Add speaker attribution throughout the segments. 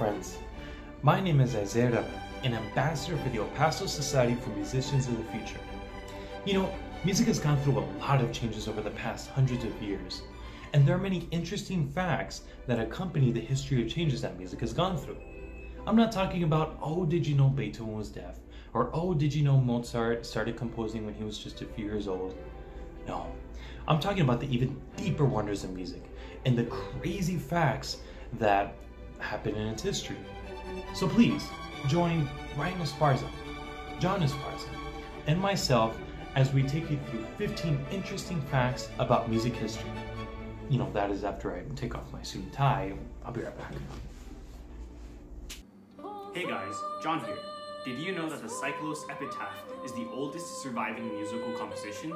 Speaker 1: friends. My name is Isaiah, an ambassador for the El Paso Society for Musicians of the Future. You know, music has gone through a lot of changes over the past hundreds of years, and there are many interesting facts that accompany the history of changes that music has gone through. I'm not talking about, oh, did you know Beethoven was deaf? Or, oh, did you know Mozart started composing when he was just a few years old? No, I'm talking about the even deeper wonders of music and the crazy facts that happen in its history. So please, join Ryan Esparza, John Esparza, and myself as we take you through 15 interesting facts about music history. You know, that is after I take off my suit and tie. I'll be right back.
Speaker 2: Hey guys, John here. Did you know that the Psychlos Epitaph is the oldest surviving musical composition?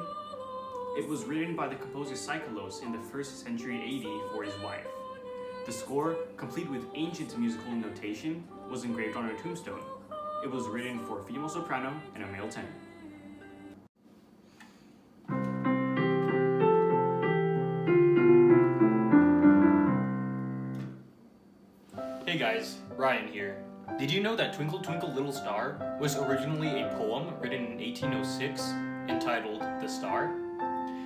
Speaker 2: It was written by the composer Psychlos in the 1st century AD for his wife. The score, complete with ancient musical notation, was engraved on her tombstone. It was written for a female soprano and a male tenor. Hey guys, Ryan here. Did you know that Twinkle Twinkle Little Star was originally a poem written in 1806 entitled The Star?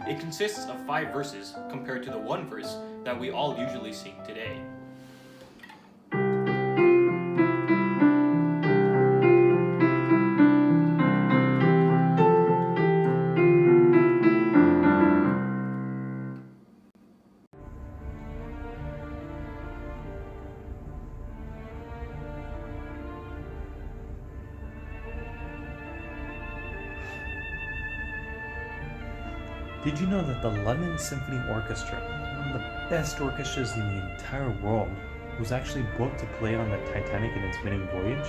Speaker 2: It consists of 5 verses compared to the 1 verse that we all usually sing today.
Speaker 1: Did you know that the London Symphony Orchestra, one of the best orchestras in the entire world, was actually booked to play on the Titanic in its maiden voyage?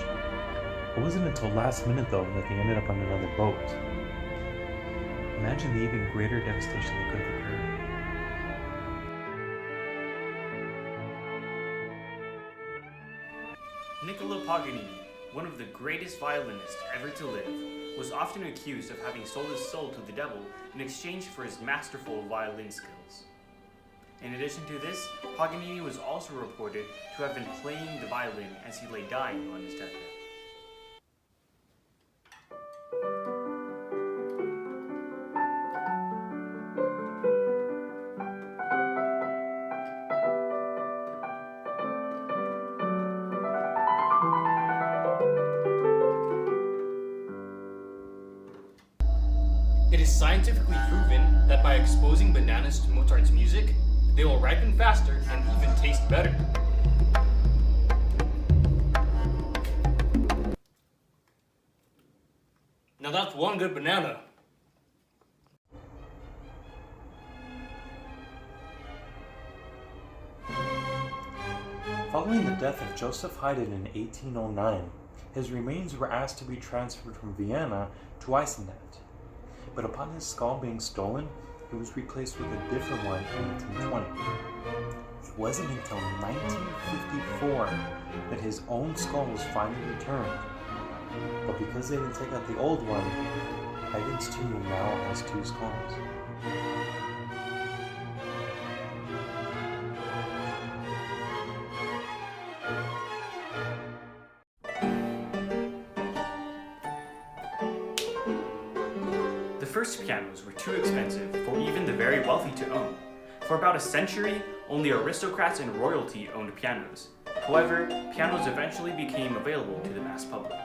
Speaker 1: It wasn't until last minute though that they ended up on another boat. Imagine the even greater devastation that could have occurred.
Speaker 2: Niccolò Paganini, one of the greatest violinists ever to live, was often accused of having sold his soul to the devil in exchange for his masterful violin skills. In addition to this, Paganini was also reported to have been playing the violin as he lay dying on his deathbed. It is scientifically proven that by exposing bananas to Mozart's music, they will ripen faster and even taste better. Now that's one good banana.
Speaker 1: Following the death of Joseph Haydn in 1809, his remains were asked to be transferred from Vienna to Eisenstadt. But upon his skull being stolen, it was replaced with a different one in 1820. It wasn't until 1954 that his own skull was finally returned. But because they didn't take out the old one, Haydn's tomb now has 2 skulls.
Speaker 2: The first pianos were too expensive for even the very wealthy to own. For about a century, only aristocrats and royalty owned pianos. However, pianos eventually became available to the mass public.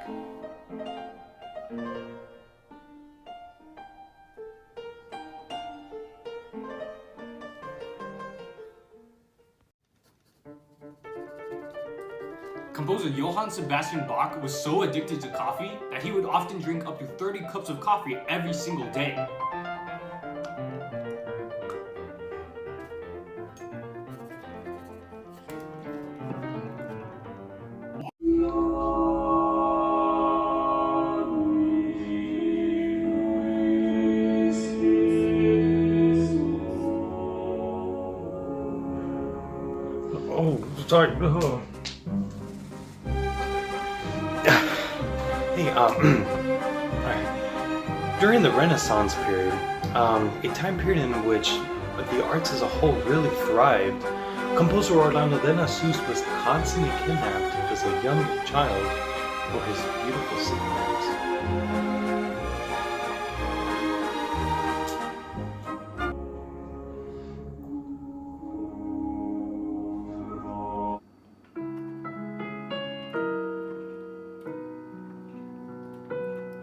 Speaker 2: Composer Johann Sebastian Bach was so addicted to coffee that he would often drink up to 30 cups of coffee every single day.
Speaker 1: Oh, sorry. Hey, alright. During the Renaissance period, a time period in which the arts as a whole really thrived, Composer Orlando de Nassus was constantly kidnapped as a young child for his beautiful singing.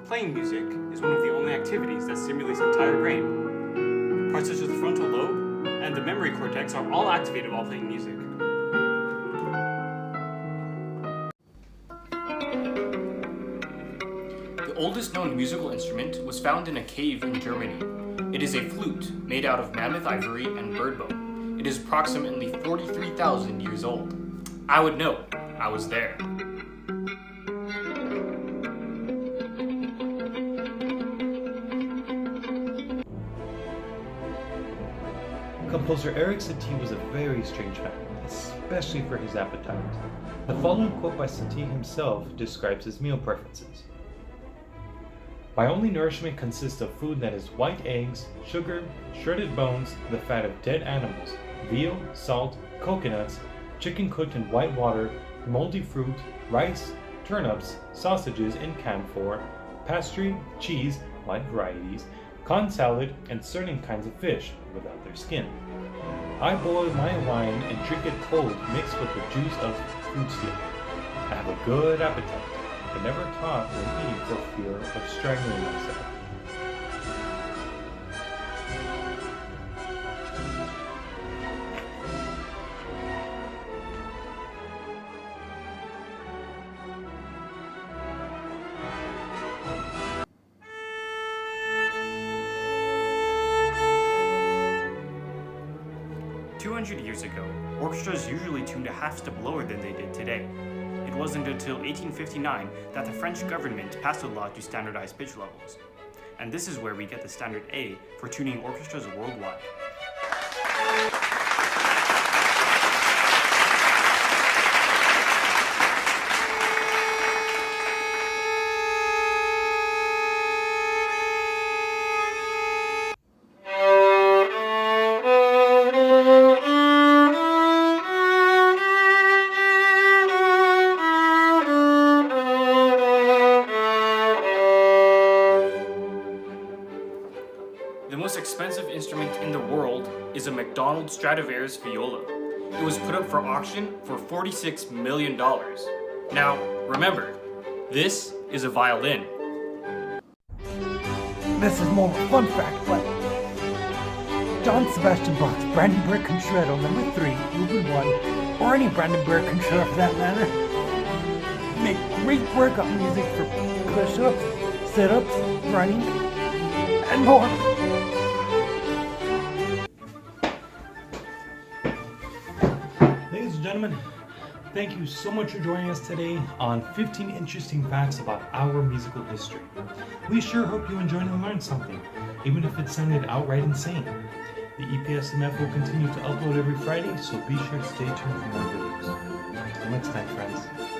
Speaker 2: Playing music is one of the only activities that stimulates the entire brain. Parts such as the frontal lobe and the memory cortex are all activated while playing music. The oldest known musical instrument was found in a cave in Germany. It is a flute made out of mammoth ivory and bird bone. It is approximately 43,000 years old. I would know. I was there.
Speaker 1: Composer Erik Satie was a very strange man, especially for his appetite. The following quote by Satie himself describes his meal preferences. My only nourishment consists of food that is white eggs, sugar, shredded bones, the fat of dead animals, veal, salt, coconuts, chicken cooked in white water, moldy fruit, rice, turnips, sausages in camphor, pastry, cheese, light varieties, corn salad, and certain kinds of fish without their skin. I boil my wine and drink it cold mixed with the juice of fruit stew. I have a good appetite, but never talk when eating for fear of strangling myself.
Speaker 2: Years ago, orchestras usually tuned a half step lower than they did today. It wasn't until 1859 that the French government passed a law to standardize pitch levels. And this is where we get the standard A for tuning orchestras worldwide. The most expensive instrument in the world is a McDonald Stradivarius viola. It was put up for auction for $46 million. Now, remember, this is a violin.
Speaker 3: This is more of a fun fact, but John Sebastian Bach's Brandenburg Concerto No. 3, Movement 1, or any Brandenburg Concerto for that matter, make great workout music for push-ups, sit-ups, running, and more.
Speaker 1: Ladies and gentlemen, thank you so much for joining us today on 15 interesting facts about our musical history. We sure hope you enjoyed and learned something, even if it sounded outright insane. The EPSMF will continue to upload every Friday, so be sure to stay tuned for more videos. Until next time, friends.